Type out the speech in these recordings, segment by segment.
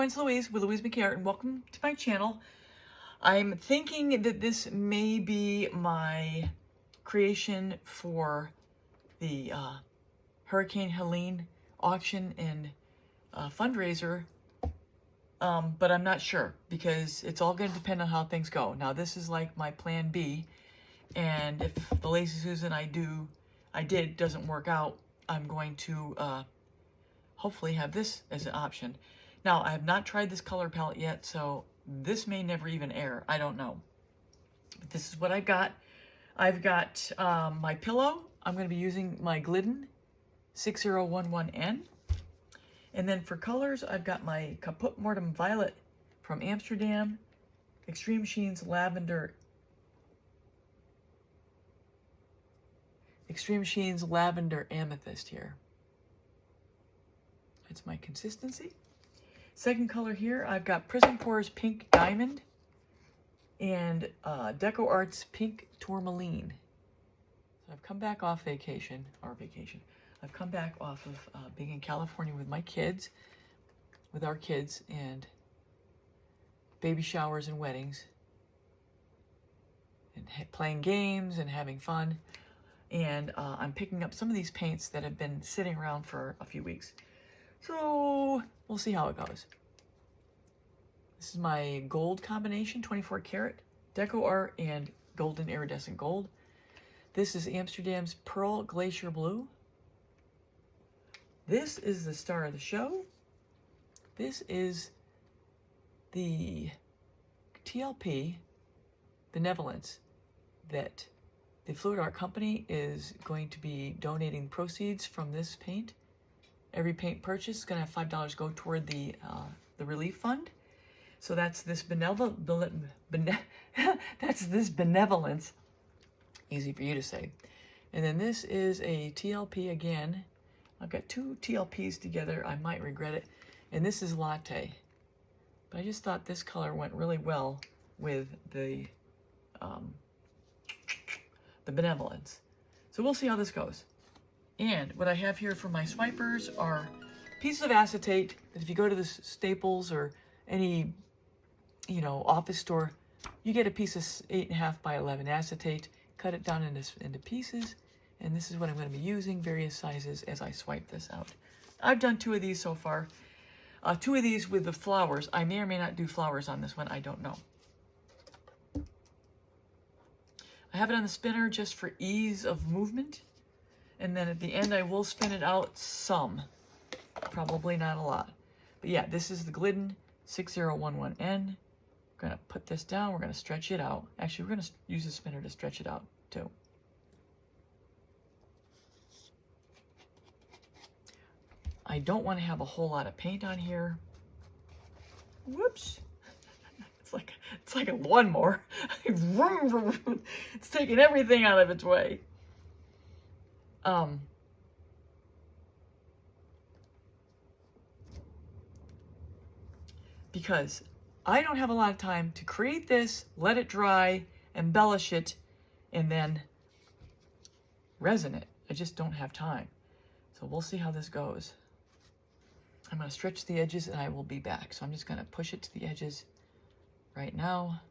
everyone, it's Louise with louisemckayart, and welcome to my channel. I'm thinking that this may be my creation for the Hurricane Helene auction and fundraiser, but I'm not sure because it's all going to depend on how things go. Now, this is like my plan B, and if the Lazy Susan I did doesn't work out, I'm going to hopefully have this as an option. Now, I have not tried this color palette yet, so this may never even air. I don't know. But this is what I've got. I've got my pillow. I'm going to be using my Glidden 6011N. And then for colors, I've got my Caput Mortem Violet from Amsterdam, Extreme Sheens Lavender Amethyst here. It's my consistency. Second color here, I've got Prism Pours Pink Diamond and Deco Arts Pink Tourmaline. So I've come back off vacation. I've come back off of being in California with my kids, with our kids, and baby showers and weddings, and playing games and having fun. And I'm picking up some of these paints that have been sitting around for a few weeks. So we'll see how it goes. This is my gold combination, 24 karat, Deco Art and Golden Iridescent Gold. This is Amsterdam's Pearl Glacier Blue. This is the star of the show. This is the TLP Benevolence that the Fluidart company is going to be donating proceeds from this paint. Every paint purchase is going to have $5 go toward the relief fund. So that's this benevolence. Easy for you to say. And then this is a TLP again. I've got two TLPs together. I might regret it. And this is Latte. But I just thought this color went really well with the benevolence. So we'll see how this goes. And what I have here for my swipers are pieces of acetate that if you go to the Staples or any, office store, you get a piece of 8.5 by 11 acetate, cut it down into pieces, and this is what I'm going to be using, various sizes, as I swipe this out. I've done 2 of these so far. 2 of these with the flowers. I may or may not do flowers on this one. I don't know. I have it on the spinner just for ease of movement. And then at the end, I will spin it out some. Probably not a lot. But yeah, this is the Glidden 6011N. I'm going to put this down. We're going to stretch it out. Actually, we're going to use the spinner to stretch it out, too. I don't want to have a whole lot of paint on here. Whoops. It's like a lawnmower. It's taking everything out of its way. Because I don't have a lot of time to create this, let it dry, embellish it, and then resin it. I just don't have time. So we'll see how this goes. I'm going to stretch the edges and I will be back. So I'm just going to push it to the edges right now.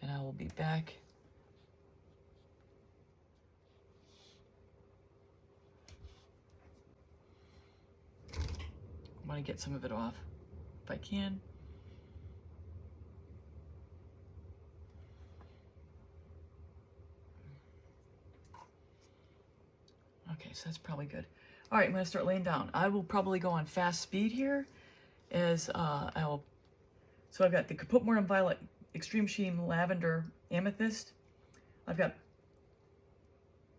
And I will be back. I want to get some of it off if I can. Okay, so that's probably good. All right, I'm going to start laying down. I will probably go on fast speed here as so I've got the Caput Mortem Violet Extreme Sheen Lavender Amethyst. I've got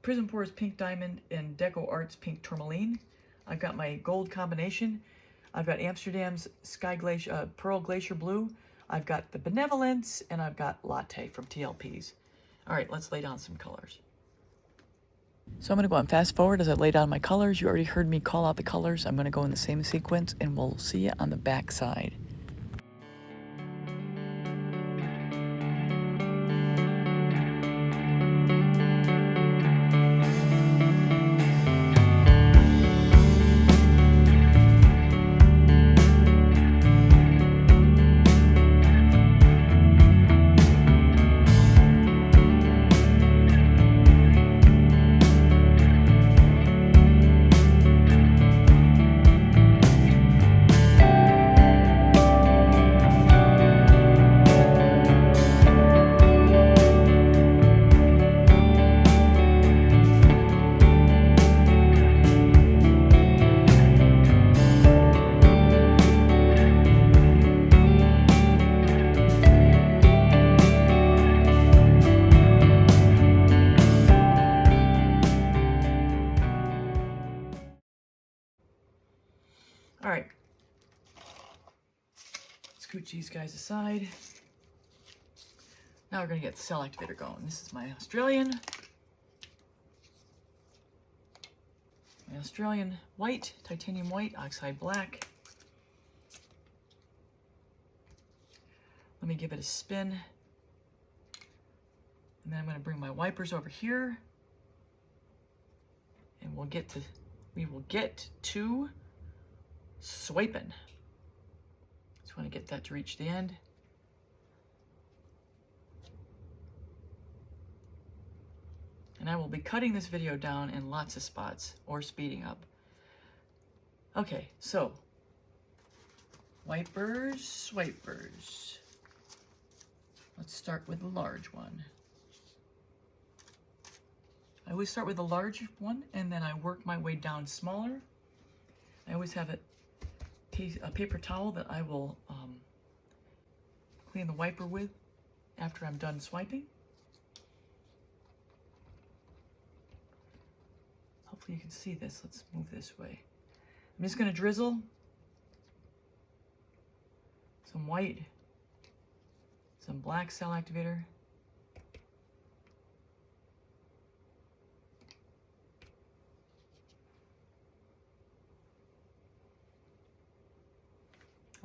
Prism Pours Pink Diamond and Deco Arts Pink Tourmaline. I've got my gold combination. I've got Amsterdam's Pearl Glacier Blue. I've got the Benevolence, and I've got Latte from TLPs. All right, let's lay down some colors. So I'm going to go on fast forward as I lay down my colors. You already heard me call out the colors. I'm going to go in the same sequence, and we'll see you on the back side. these guys aside. Now we're going to get the cell activator going. This is my Australian white, titanium white, oxide black. Let me give it a spin. And then I'm going to bring my wipers over here. And we will get to swiping. Just want to get that to reach the end. And I will be cutting this video down in lots of spots or speeding up. Okay, so wipers. Let's start with the large one. I always start with the large one and then I work my way down smaller. I always have a paper towel that I will clean the wiper with after I'm done swiping. Hopefully you can see this. Let's move this way. I'm just going to drizzle some white, some black cell activator.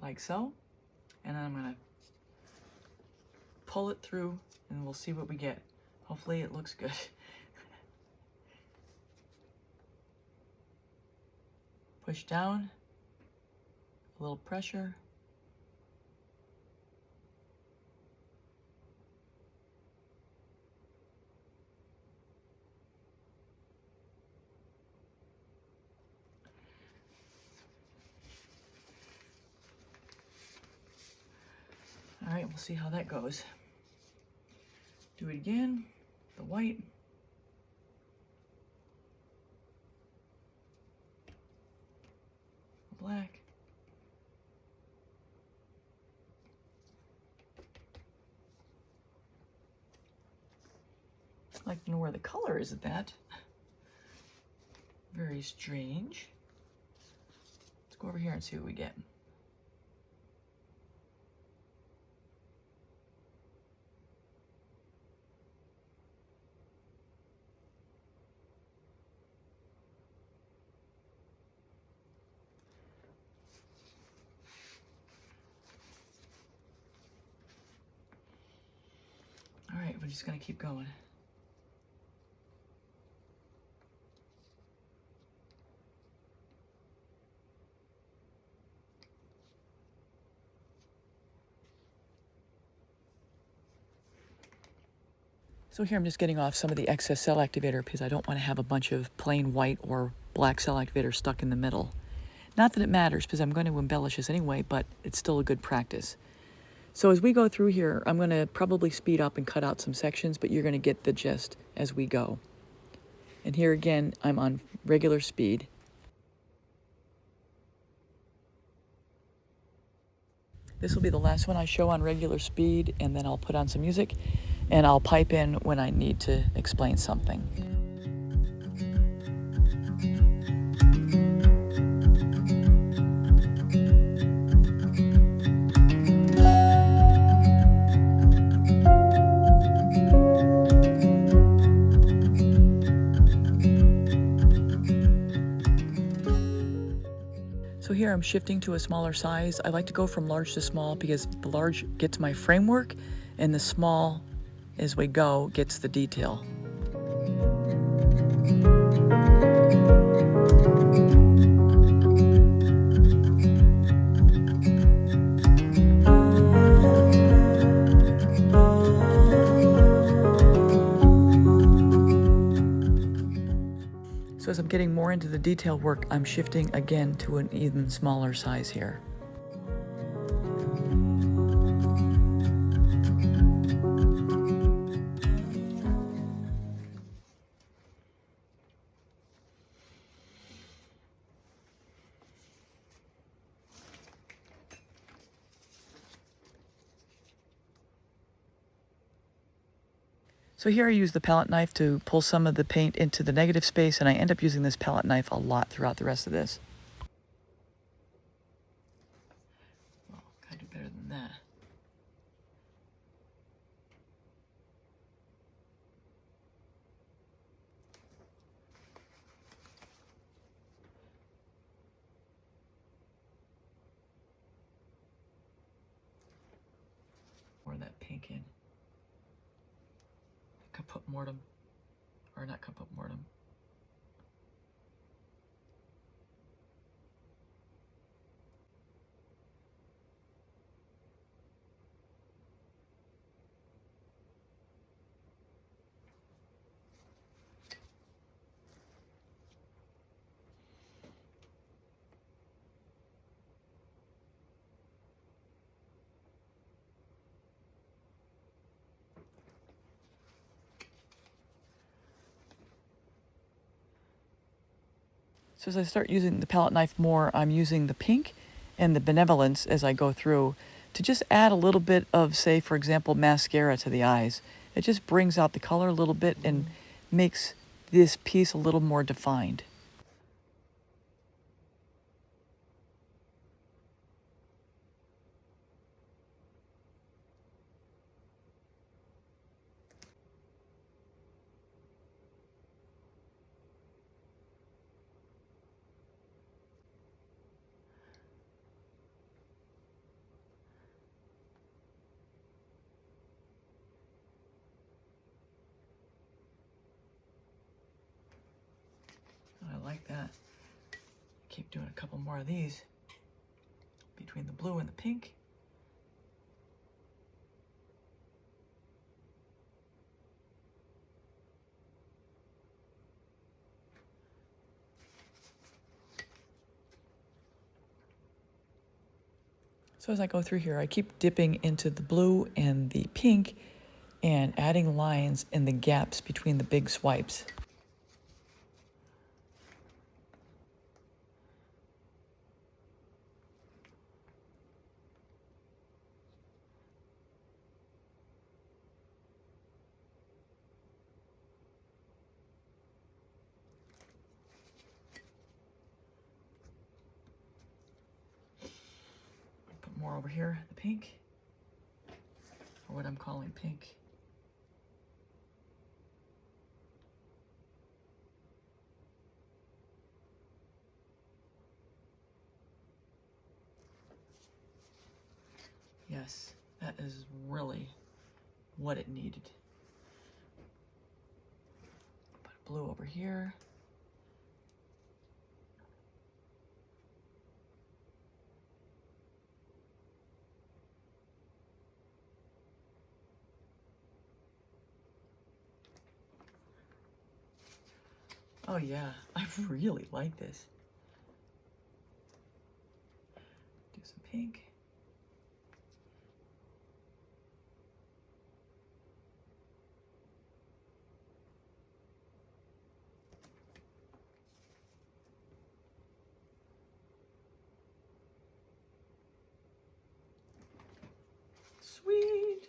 Like so. And then I'm going to pull it through and we'll see what we get. Hopefully it looks good. Push down, a little pressure. All right, we'll see how that goes. Do it again, the white. Black. I'd like to know where the color is at that. Very strange. Let's go over here and see what we get. All right, we're just gonna keep going. So here I'm just getting off some of the excess cell activator because I don't want to have a bunch of plain white or black cell activator stuck in the middle. Not that it matters because I'm going to embellish this anyway, but it's still a good practice. So as we go through here, I'm going to probably speed up and cut out some sections, but you're going to get the gist as we go. And here again, I'm on regular speed. This will be the last one I show on regular speed, and then I'll put on some music, and I'll pipe in when I need to explain something. So here I'm shifting to a smaller size. I like to go from large to small because the large gets my framework and the small, as we go, gets the detail. So as I'm getting more into the detail work, I'm shifting again to an even smaller size here. So here I use the palette knife to pull some of the paint into the negative space, and I end up using this palette knife a lot throughout the rest of this. Well, gotta do better than that. pink in. Caput mortem, or not caput mortem. So as I start using the palette knife more, I'm using the pink and the Benevolence as I go through to just add a little bit of, say, for example, mascara to the eyes. It just brings out the color a little bit and makes this piece a little more defined. I like that. Keep doing a couple more of these between the blue and the pink. So as I go through here, I keep dipping into the blue and the pink and adding lines in the gaps between the big swipes. Put more over here, the pink, or what I'm calling pink. Yes, that is really what it needed. Put blue over here. Oh yeah, I really like this. Do some pink. Sweet.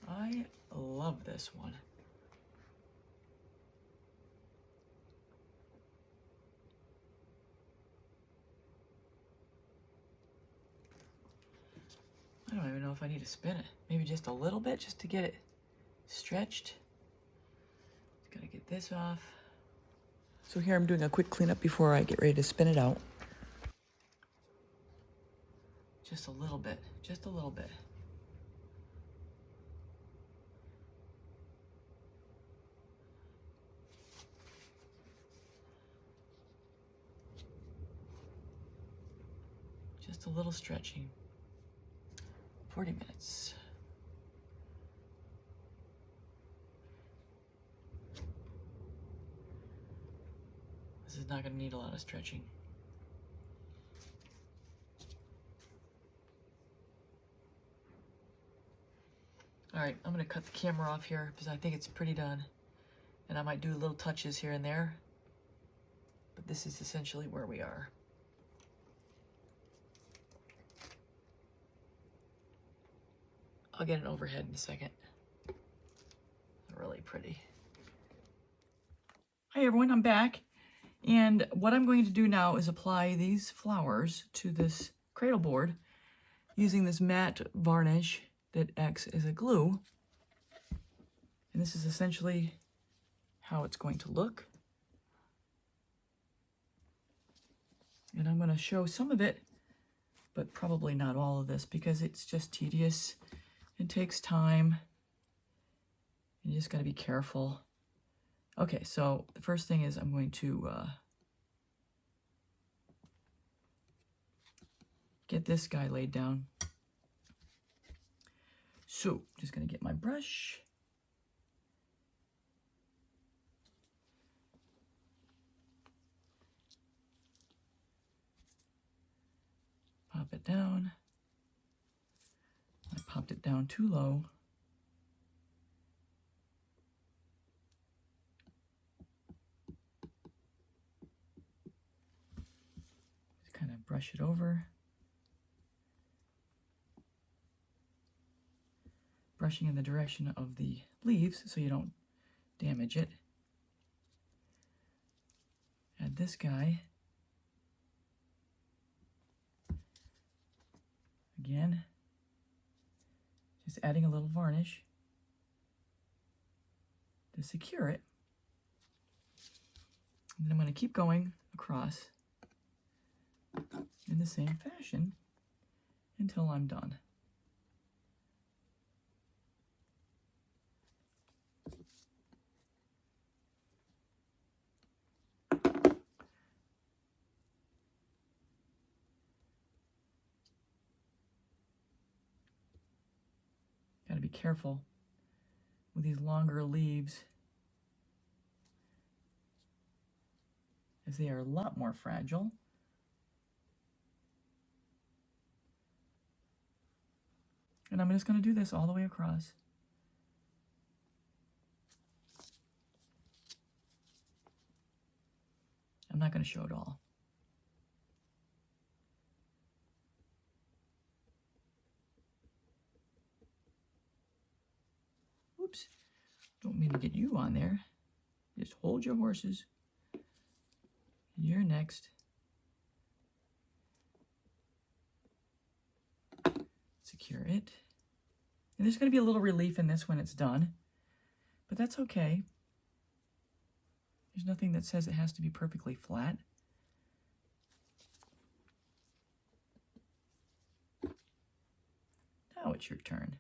I love this one. I don't even know if I need to spin it. Maybe just a little bit just to get it stretched. Just gotta get this off. So here I'm doing a quick cleanup before I get ready to spin it out. Just a little bit, just a little bit. Just a little stretching. 40 minutes. This is not going to need a lot of stretching. All right, I'm going to cut the camera off here because I think it's pretty done. And I might do little touches here and there. But this is essentially where we are. I'll get an overhead in a second. Really pretty. Hi everyone, I'm back. And what I'm going to do now is apply these flowers to this cradle board using this matte varnish that acts as a glue. And this is essentially how it's going to look. And I'm going to show some of it, but probably not all of this because it's just tedious. It takes time. You just got to be careful. Okay, so the first thing is I'm going to get this guy laid down. So, just going to get my brush. Pop it down. I popped it down too low. Just kind of brush it over. Brushing in the direction of the leaves so you don't damage it. Add this guy. Again, just adding a little varnish to secure it. And then I'm going to keep going across in the same fashion until I'm done. Got to be careful with these longer leaves, as they are a lot more fragile. And I'm just going to do this all the way across. I'm not going to show it all. Oops, don't mean to get you on there. Just hold your horses. You're next. Secure it. And there's going to be a little relief in this when it's done, but that's okay. There's nothing that says it has to be perfectly flat. Now it's your turn.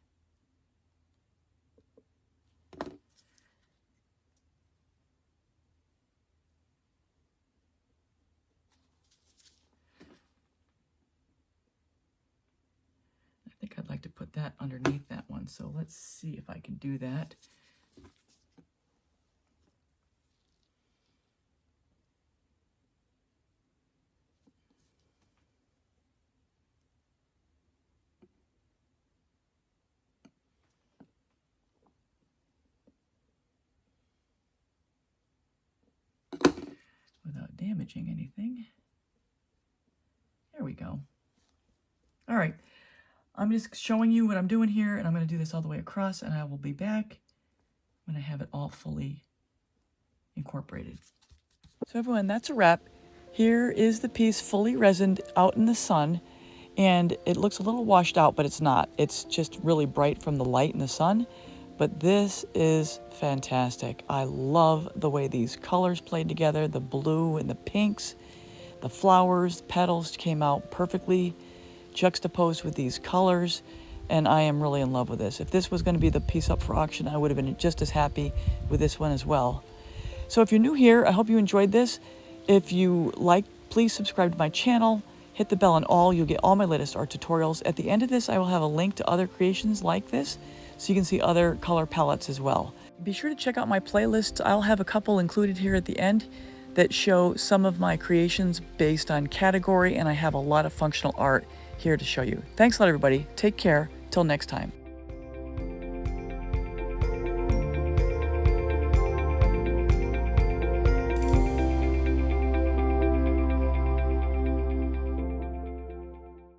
I think I'd like to put that underneath that one, so let's see if I can do that. Without damaging anything. There we go. All right, I'm just showing you what I'm doing here, and I'm going to do this all the way across, and I will be back when I have it all fully incorporated. So everyone, that's a wrap. Here is the piece fully resined out in the sun, and it looks a little washed out, but it's not. It's just really bright from the light in the sun. But this is fantastic. I love the way these colors played together, the blue and the pinks, the flowers, petals came out perfectly juxtaposed with these colors, and I am really in love with this. If this was going to be the piece up for auction, I would have been just as happy with this one as well. So if you're new here, I hope you enjoyed this. If you like, please subscribe to my channel, hit the bell on all, you'll get all my latest art tutorials. At the end of this, I will have a link to other creations like this, so you can see other color palettes as well. Be sure to check out my playlist. I'll have a couple included here at the end that show some of my creations based on category, and I have a lot of functional art here to show you. Thanks a lot, everybody. Take care. Till next time.